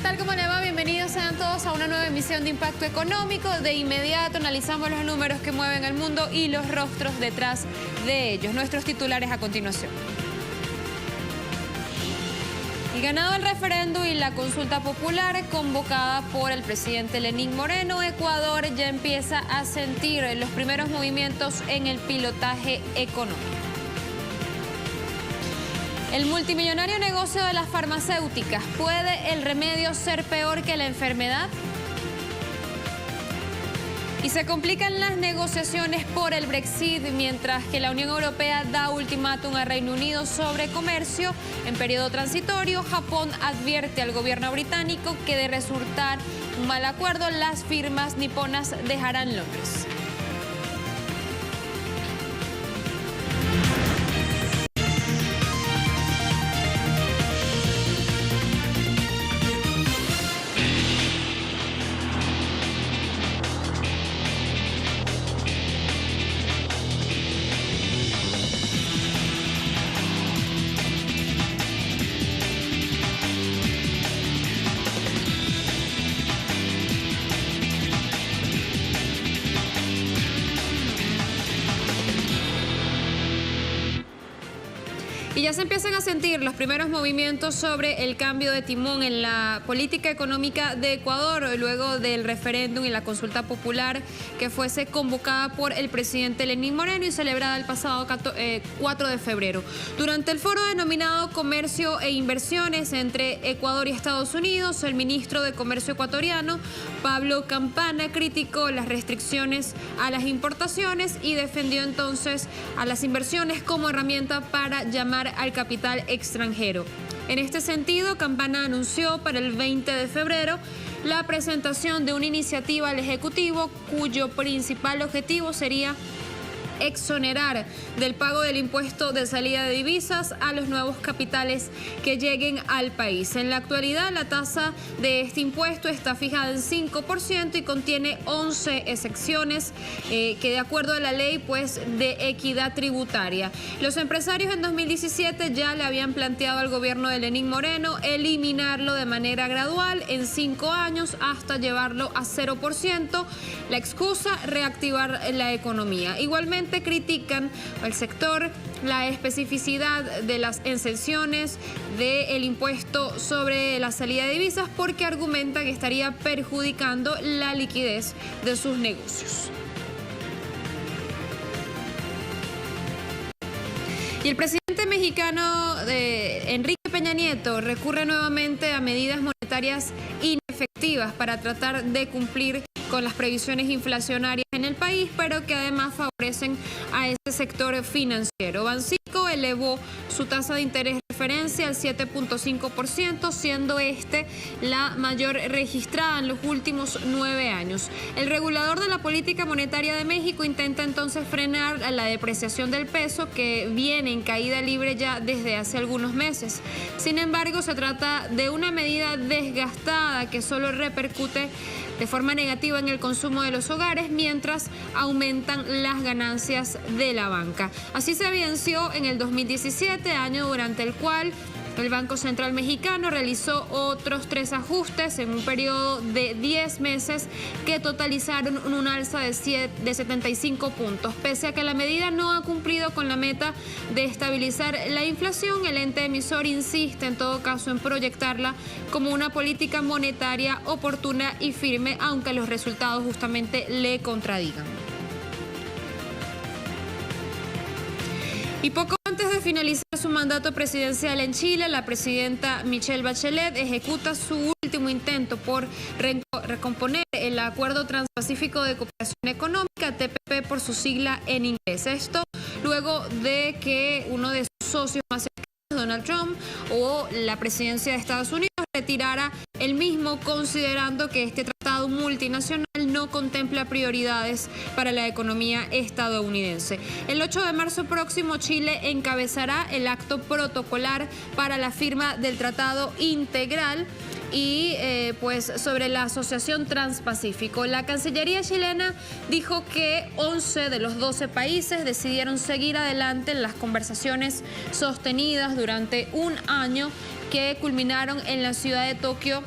tal? ¿Cómo le va? Bienvenidos sean todos a una nueva emisión de Impacto Económico. De inmediato analizamos los números que mueven el mundo y los rostros detrás de ellos. Nuestros titulares a continuación. Y ganado el referéndum y la consulta popular convocada por el presidente Lenín Moreno, Ecuador ya empieza a sentir los primeros movimientos en el pilotaje económico. El multimillonario negocio de las farmacéuticas, ¿puede el remedio ser peor que la enfermedad? Y se complican las negociaciones por el Brexit, mientras que la Unión Europea da ultimátum a Reino Unido sobre comercio en periodo transitorio. Japón advierte al gobierno británico que de resultar un mal acuerdo, las firmas niponas dejarán Londres. Y ya se empiezan a sentir los primeros movimientos sobre el cambio de timón en la política económica de Ecuador, luego del referéndum y la consulta popular que fuese convocada por el presidente Lenín Moreno y celebrada el pasado 4 de febrero. Durante el foro denominado Comercio e Inversiones entre Ecuador y Estados Unidos, el ministro de Comercio ecuatoriano, Pablo Campana, criticó las restricciones a las importaciones y defendió entonces a las inversiones como herramienta para llamar al capital extranjero. En este sentido, Campana anunció para el 20 de febrero la presentación de una iniciativa al Ejecutivo cuyo principal objetivo sería exonerar del pago del impuesto de salida de divisas a los nuevos capitales que lleguen al país. En la actualidad, la tasa de este impuesto está fijada en 5% y contiene 11 excepciones que de acuerdo a la ley de equidad tributaria. Los empresarios en 2017 ya le habían planteado al gobierno de Lenín Moreno eliminarlo de manera gradual en 5 años hasta llevarlo a 0%. La excusa, reactivar la economía. Igualmente critican al sector la especificidad de las exenciones del impuesto sobre la salida de divisas porque argumentan que estaría perjudicando la liquidez de sus negocios. Y el presidente mexicano Enrique Peña Nieto recurre nuevamente a medidas monetarias inefectivas para tratar de cumplir con las previsiones inflacionarias en el país, pero que además favorecen a ese sector financiero. Banxico elevó su tasa de interés referencia al 7.5%, siendo la mayor registrada en los últimos 9 años. El regulador de la política monetaria de México intenta entonces frenar la depreciación del peso, que viene en caída libre ya desde hace algunos meses. Sin embargo, se trata de una medida desgastada que solo repercute de forma negativa en el consumo de los hogares, mientras aumentan las ganancias de la banca. Así se evidenció en el 2017, año durante el cual el Banco Central Mexicano realizó otros 3 ajustes en un periodo de 10 meses que totalizaron un alza de 75 puntos. Pese a que la medida no ha cumplido con la meta de estabilizar la inflación, el ente emisor insiste en todo caso en proyectarla como una política monetaria oportuna y firme, aunque los resultados justamente le contradigan. Y poco antes de finalizar su mandato presidencial en Chile, la presidenta Michelle Bachelet ejecuta su último intento por recomponer el Acuerdo Transpacífico de Cooperación Económica, TPP por su sigla en inglés. Esto luego de que uno de sus socios más cercanos, Donald Trump, o la presidencia de Estados Unidos, retirara el mismo, considerando que este tratado multinacional no contempla prioridades para la economía estadounidense. El 8 de marzo próximo, Chile encabezará el acto protocolar para la firma del tratado integral y sobre la Asociación Transpacífico. La Cancillería chilena dijo que 11 de los 12 países decidieron seguir adelante en las conversaciones sostenidas durante un año que culminaron en la ciudad de Tokio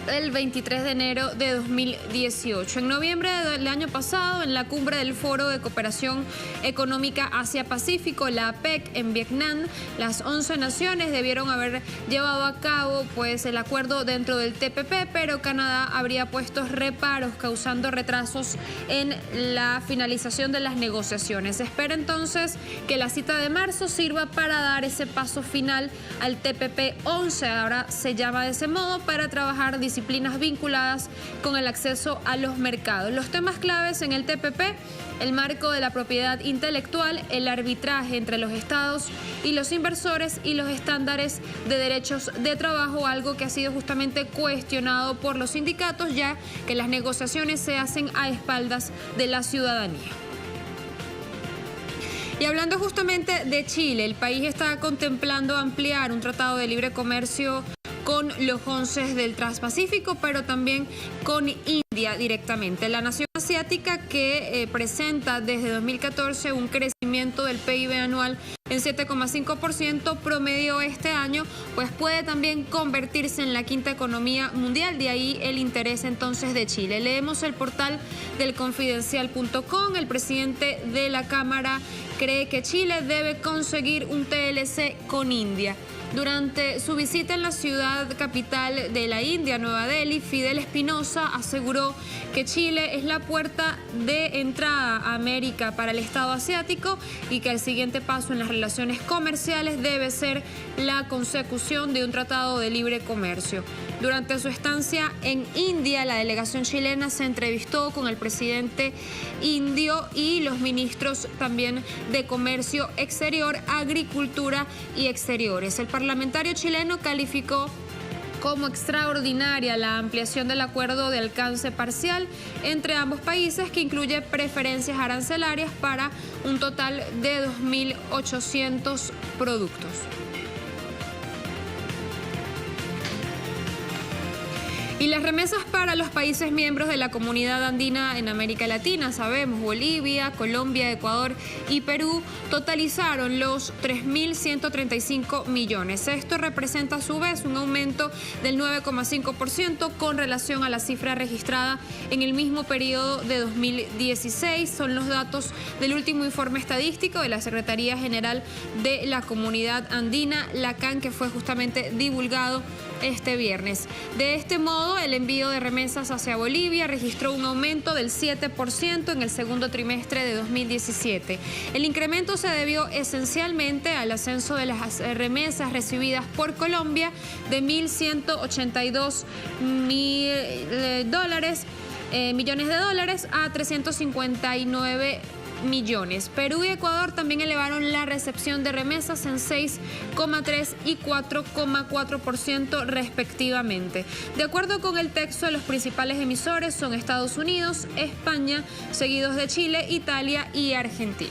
el 23 de enero de 2018. En noviembre del año pasado, en la cumbre del Foro de Cooperación Económica Asia-Pacífico, la APEC, en Vietnam, las 11 naciones debieron haber llevado a cabo el acuerdo dentro del TPP, pero Canadá habría puesto reparos, causando retrasos en la finalización de las negociaciones. Se espera entonces que la cita de marzo sirva para dar ese paso final al TPP 11, ahora se llama de ese modo, para trabajar disciplinas vinculadas con el acceso a los mercados. Los temas claves en el TPP: el marco de la propiedad intelectual, el arbitraje entre los estados y los inversores y los estándares de derechos de trabajo, algo que ha sido justamente cuestionado por los sindicatos, ya que las negociaciones se hacen a espaldas de la ciudadanía. Y hablando justamente de Chile, el país está contemplando ampliar un tratado de libre comercio con los 11 del Transpacífico, pero también con India directamente. La nación asiática, que presenta desde 2014 un crecimiento del PIB anual en 7,5% promedio este año, pues puede también convertirse en la quinta economía mundial, de ahí el interés entonces de Chile. Leemos el portal del Confidencial.com. El presidente de la Cámara cree que Chile debe conseguir un TLC con India. Durante su visita en la ciudad capital de la India, Nueva Delhi, Fidel Espinosa aseguró que Chile es la puerta de entrada a América para el Estado asiático y que el siguiente paso en las relaciones comerciales debe ser la consecución de un tratado de libre comercio. Durante su estancia en India, la delegación chilena se entrevistó con el presidente indio y los ministros también de Comercio Exterior, Agricultura y Exteriores. El parlamentario chileno calificó como extraordinaria la ampliación del acuerdo de alcance parcial entre ambos países, que incluye preferencias arancelarias para un total de 2.800 productos. Y las remesas para los países miembros de la Comunidad Andina en América Latina, sabemos, Bolivia, Colombia, Ecuador y Perú, totalizaron los 3.135 millones. Esto representa a su vez un aumento del 9,5% con relación a la cifra registrada en el mismo periodo de 2016. Son los datos del último informe estadístico de la Secretaría General de la Comunidad Andina, la CAN, que fue justamente divulgado este viernes. De este modo, el envío de remesas hacia Bolivia registró un aumento del 7% en el segundo trimestre de 2017. El incremento se debió esencialmente al ascenso de las remesas recibidas por Colombia de 1.182 millones de dólares a 359 millones. Perú y Ecuador también elevaron la recepción de remesas en 6,3 y 4,4% respectivamente. De acuerdo con el texto, los principales emisores son Estados Unidos, España, seguidos de Chile, Italia y Argentina.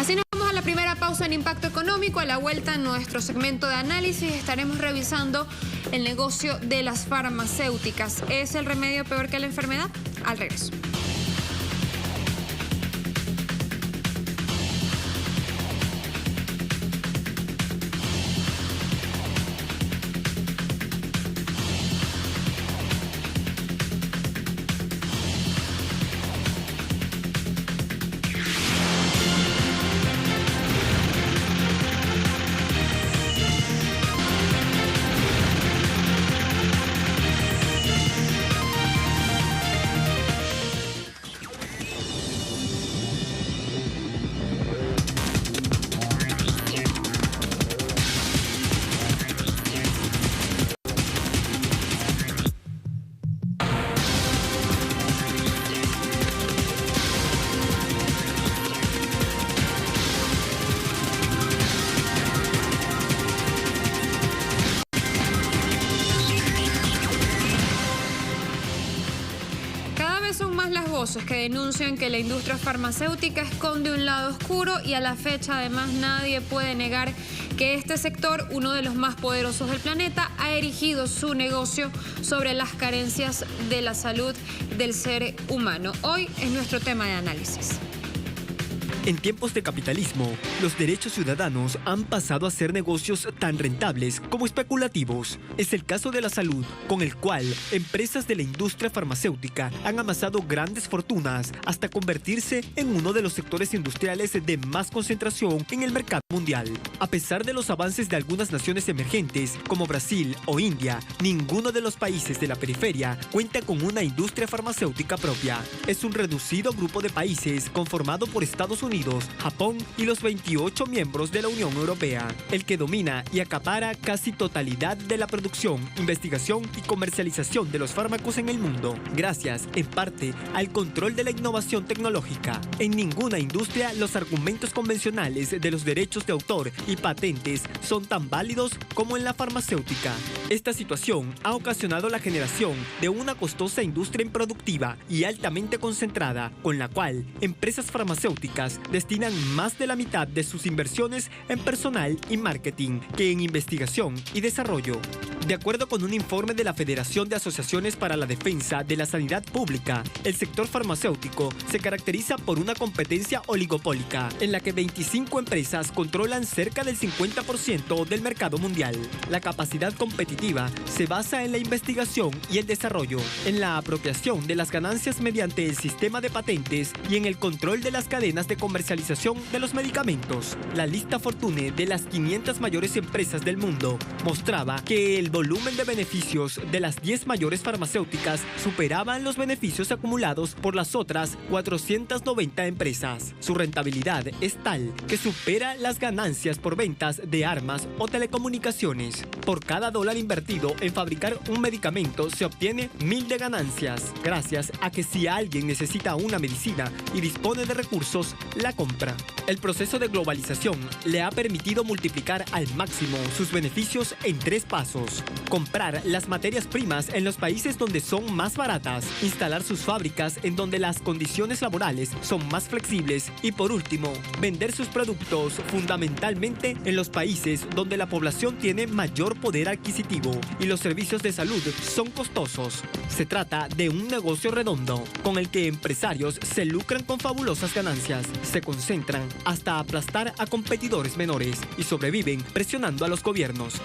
Así nos vamos a la primera pausa en Impacto Económico. A la vuelta, en nuestro segmento de análisis, estaremos revisando el negocio de las farmacéuticas. ¿Es el remedio peor que la enfermedad? Al regreso. Que denuncian que la industria farmacéutica esconde un lado oscuro y a la fecha además nadie puede negar que este sector, uno de los más poderosos del planeta, ha erigido su negocio sobre las carencias de la salud del ser humano. Hoy es nuestro tema de análisis. En tiempos de capitalismo, los derechos ciudadanos han pasado a ser negocios tan rentables como especulativos. Es el caso de la salud, con el cual empresas de la industria farmacéutica han amasado grandes fortunas hasta convertirse en uno de los sectores industriales de más concentración en el mercado mundial. A pesar de los avances de algunas naciones emergentes, como Brasil o India, ninguno de los países de la periferia cuenta con una industria farmacéutica propia. Es un reducido grupo de países conformado por Estados Unidos, Japón y los 28 miembros de la Unión Europea, el que domina y acapara casi totalidad de la producción, investigación y comercialización de los fármacos en el mundo, gracias, en parte, al control de la innovación tecnológica. En ninguna industria los argumentos convencionales de los derechos de autor y patentes son tan válidos como en la farmacéutica. Esta situación ha ocasionado la generación de una costosa industria improductiva y altamente concentrada, con la cual empresas farmacéuticas destinan más de la mitad de sus inversiones en personal y marketing que en investigación y desarrollo. De acuerdo con un informe de la Federación de Asociaciones para la Defensa de la Sanidad Pública, el sector farmacéutico se caracteriza por una competencia oligopólica, en la que 25 empresas controlan cerca del 50% del mercado mundial. La capacidad competitiva se basa en la investigación y el desarrollo, en la apropiación de las ganancias mediante el sistema de patentes y en el control de las cadenas de comercialización de los medicamentos. La lista Fortune de las 500 mayores empresas del mundo mostraba que el volumen de beneficios de las 10 mayores farmacéuticas superaban los beneficios acumulados por las otras 490 empresas. Su rentabilidad es tal que supera las ganancias por ventas de armas o telecomunicaciones. Por cada dólar invertido en fabricar un medicamento se obtiene 1000 de ganancias, gracias a que si alguien necesita una medicina y dispone de recursos, la compra. El proceso de globalización le ha permitido multiplicar al máximo sus beneficios en 3 pasos. Comprar las materias primas en los países donde son más baratas, instalar sus fábricas en donde las condiciones laborales son más flexibles y, por último, vender sus productos fundamentalmente en los países donde la población tiene mayor poder adquisitivo y los servicios de salud son costosos. Se trata de un negocio redondo, con el que empresarios se lucran con fabulosas ganancias, se concentran hasta aplastar a competidores menores y sobreviven presionando a los gobiernos.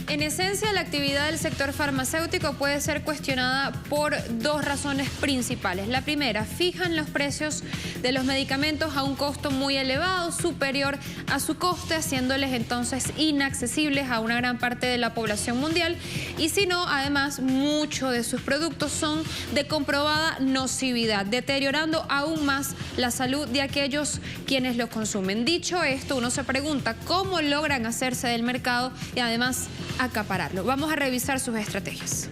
En esencia, la actividad del sector farmacéutico puede ser cuestionada por 2 razones principales. La primera, fijan los precios de los medicamentos a un costo muy elevado, superior a su coste, haciéndoles entonces inaccesibles a una gran parte de la población mundial. Y si no, además, muchos de sus productos son de comprobada nocividad, deteriorando aún más la salud de aquellos quienes los consumen. Dicho esto, uno se pregunta cómo logran hacerse del mercado y además acapararlo. Vamos a revisar sus estrategias.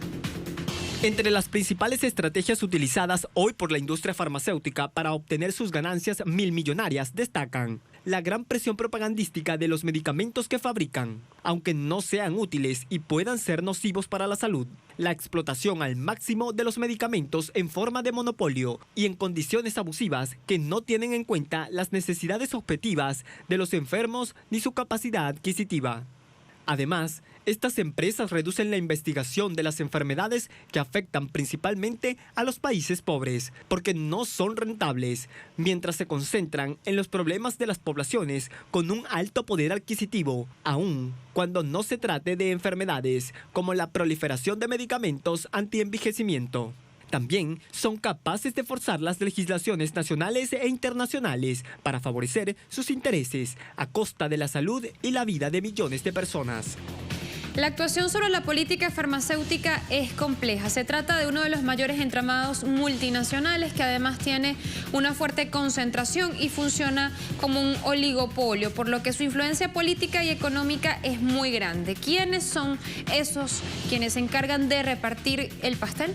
Entre las principales estrategias utilizadas hoy por la industria farmacéutica para obtener sus ganancias milmillonarias destacan la gran presión propagandística de los medicamentos que fabrican, aunque no sean útiles y puedan ser nocivos para la salud, la explotación al máximo de los medicamentos en forma de monopolio y en condiciones abusivas que no tienen en cuenta las necesidades objetivas de los enfermos ni su capacidad adquisitiva. Además, estas empresas reducen la investigación de las enfermedades que afectan principalmente a los países pobres, porque no son rentables, mientras se concentran en los problemas de las poblaciones con un alto poder adquisitivo, aun cuando no se trate de enfermedades como la proliferación de medicamentos antienvejecimiento. También son capaces de forzar las legislaciones nacionales e internacionales para favorecer sus intereses a costa de la salud y la vida de millones de personas. La actuación sobre la política farmacéutica es compleja. Se trata de uno de los mayores entramados multinacionales que además tiene una fuerte concentración y funciona como un oligopolio, por lo que su influencia política y económica es muy grande. ¿Quiénes son esos quienes se encargan de repartir el pastel?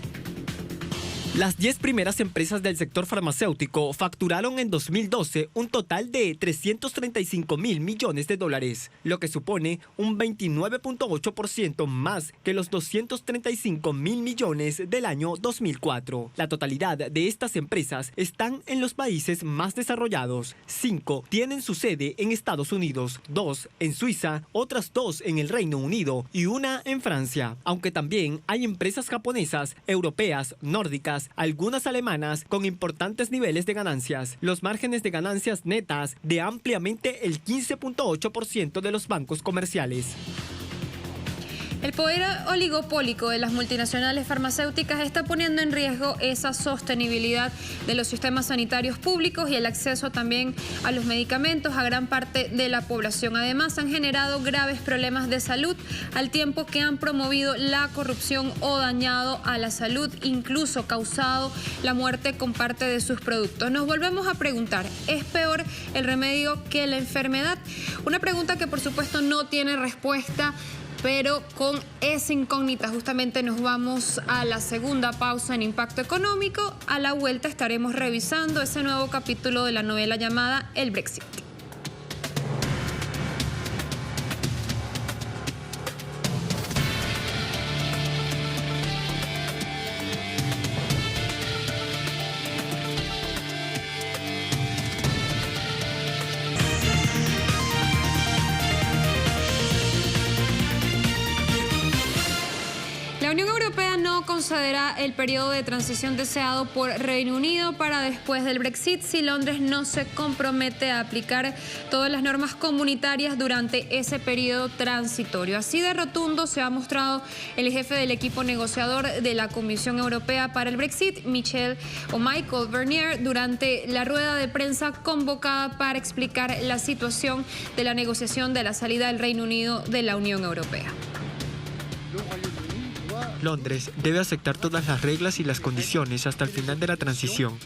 Las 10 primeras empresas del sector farmacéutico facturaron en 2012 un total de 335.000 millones de dólares, lo que supone un 29.8% más que los 235.000 millones del año 2004. La totalidad de estas empresas están en los países más desarrollados. 5 tienen su sede en Estados Unidos, 2 en Suiza, otras 2 en el Reino Unido y 1 en Francia. Aunque también hay empresas japonesas, europeas, nórdicas japonesas, algunas alemanas con importantes niveles de ganancias. Los márgenes de ganancias netas de ampliamente el 15.8% de los bancos comerciales. El poder oligopólico de las multinacionales farmacéuticas está poniendo en riesgo esa sostenibilidad de los sistemas sanitarios públicos y el acceso también a los medicamentos a gran parte de la población. Además, han generado graves problemas de salud al tiempo que han promovido la corrupción o dañado a la salud, incluso causado la muerte con parte de sus productos. Nos volvemos a preguntar, ¿es peor el remedio que la enfermedad? Una pregunta que por supuesto no tiene respuesta, pero con esa incógnita justamente nos vamos a la segunda pausa en Impacto Económico. A la vuelta estaremos revisando ese nuevo capítulo de la novela llamada El Brexit. La Unión Europea no concederá el periodo de transición deseado por Reino Unido para después del Brexit si Londres no se compromete a aplicar todas las normas comunitarias durante ese periodo transitorio. Así de rotundo se ha mostrado el jefe del equipo negociador de la Comisión Europea para el Brexit, Michael Barnier, durante la rueda de prensa convocada para explicar la situación de la negociación de la salida del Reino Unido de la Unión Europea. Londres debe aceptar todas las reglas y las condiciones hasta el final de la transición.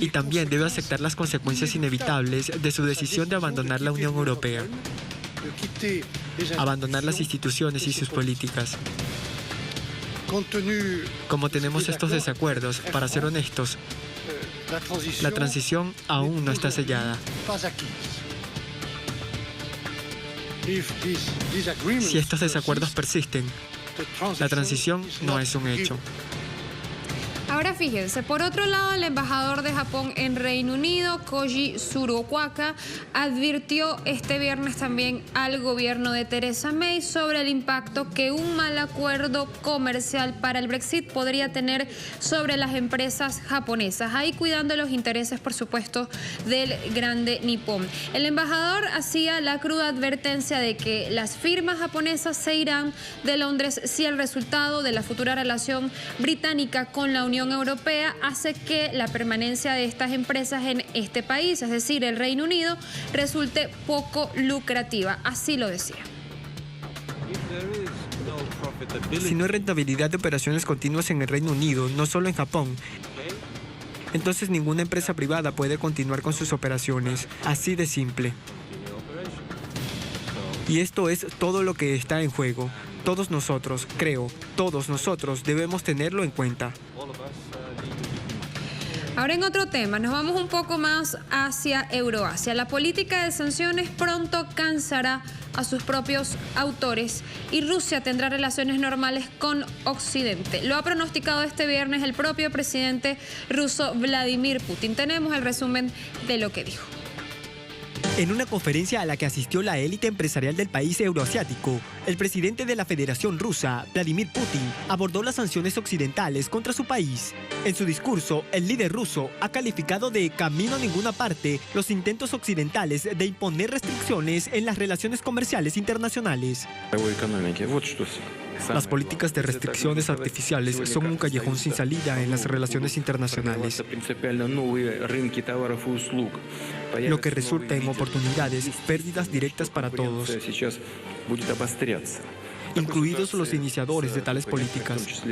Y también debe aceptar las consecuencias inevitables de su decisión de abandonar la Unión Europea, abandonar las instituciones y sus políticas. Como tenemos estos desacuerdos, para ser honestos, la transición aún no está sellada. Si estos desacuerdos persisten, la transición no es un hecho. Ahora fíjense, por otro lado, el embajador de Japón en Reino Unido, Koji Tsuruoka, advirtió este viernes también al gobierno de Theresa May sobre el impacto que un mal acuerdo comercial para el Brexit podría tener sobre las empresas japonesas, ahí cuidando los intereses, por supuesto, del grande nipón. El embajador hacía la cruda advertencia de que las firmas japonesas se irán de Londres si el resultado de la futura relación británica con la Unión Europea hace que la permanencia de estas empresas en este país, es decir, el Reino Unido, resulte poco lucrativa. Así lo decía. Si no hay rentabilidad de operaciones continuas en el Reino Unido, no solo en Japón, entonces ninguna empresa privada puede continuar con sus operaciones. Así de simple. Y esto es todo lo que está en juego. Todos nosotros, todos nosotros debemos tenerlo en cuenta. Ahora en otro tema, nos vamos un poco más hacia Euroasia. La política de sanciones pronto cansará a sus propios autores y Rusia tendrá relaciones normales con Occidente. Lo ha pronosticado este viernes el propio presidente ruso Vladimir Putin. Tenemos el resumen de lo que dijo. En una conferencia a la que asistió la élite empresarial del país euroasiático, el presidente de la Federación Rusa, Vladimir Putin, abordó las sanciones occidentales contra su país. En su discurso, el líder ruso ha calificado de camino a ninguna parte los intentos occidentales de imponer restricciones en las relaciones comerciales internacionales. Las políticas de restricciones artificiales son un callejón sin salida en las relaciones internacionales, lo que resulta en oportunidades, pérdidas directas para todos, incluidos los iniciadores de tales políticas.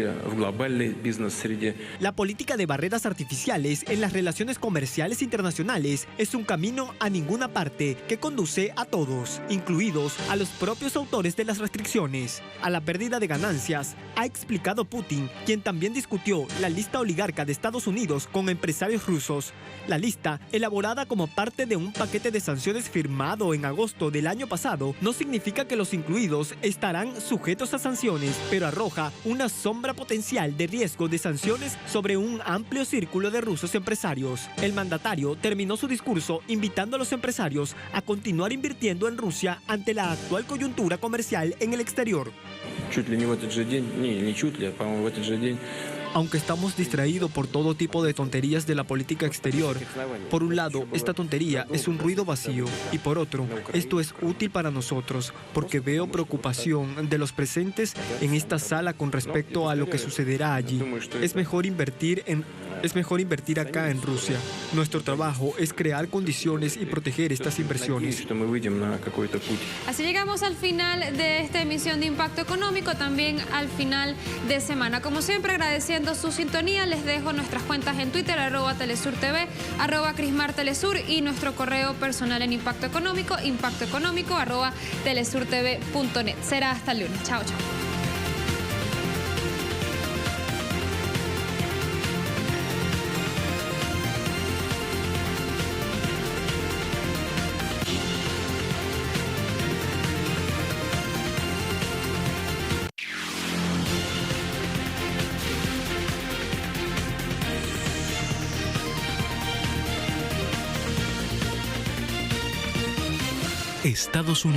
La política de barreras artificiales en las relaciones comerciales internacionales es un camino a ninguna parte que conduce a todos, incluidos a los propios autores de las restricciones, a la pérdida de ganancias, ha explicado Putin, quien también discutió la lista oligarca de Estados Unidos con empresarios rusos. La lista, elaborada como parte de un paquete de sanciones firmado en agosto del año pasado, no significa que los incluidos estarán sujetos a sanciones, pero arroja una sombra potencial de riesgo de sanciones sobre un amplio círculo de rusos empresarios. El mandatario terminó su discurso invitando a los empresarios a continuar invirtiendo en Rusia ante la actual coyuntura comercial en el exterior. чуть ли не в этот же день, не чуть ли, по-моему, в этот же день. Aunque estamos distraídos por todo tipo de tonterías de la política exterior, por un lado, esta tontería es un ruido vacío y por otro, esto es útil para nosotros porque veo preocupación de los presentes en esta sala con respecto a lo que sucederá allí. Es mejor invertir acá en Rusia. Nuestro trabajo es crear condiciones y proteger estas inversiones. Así llegamos al final de esta emisión de Impacto Económico, también al final de semana. Como siempre, agradeciendo su sintonía, les dejo nuestras cuentas en Twitter, @TelesurTV, @CrismarTelesur y nuestro correo personal en Impacto Económico, impactoeconómico @telesurtv.net. Será hasta el lunes. Chao, chao. Estados Unidos.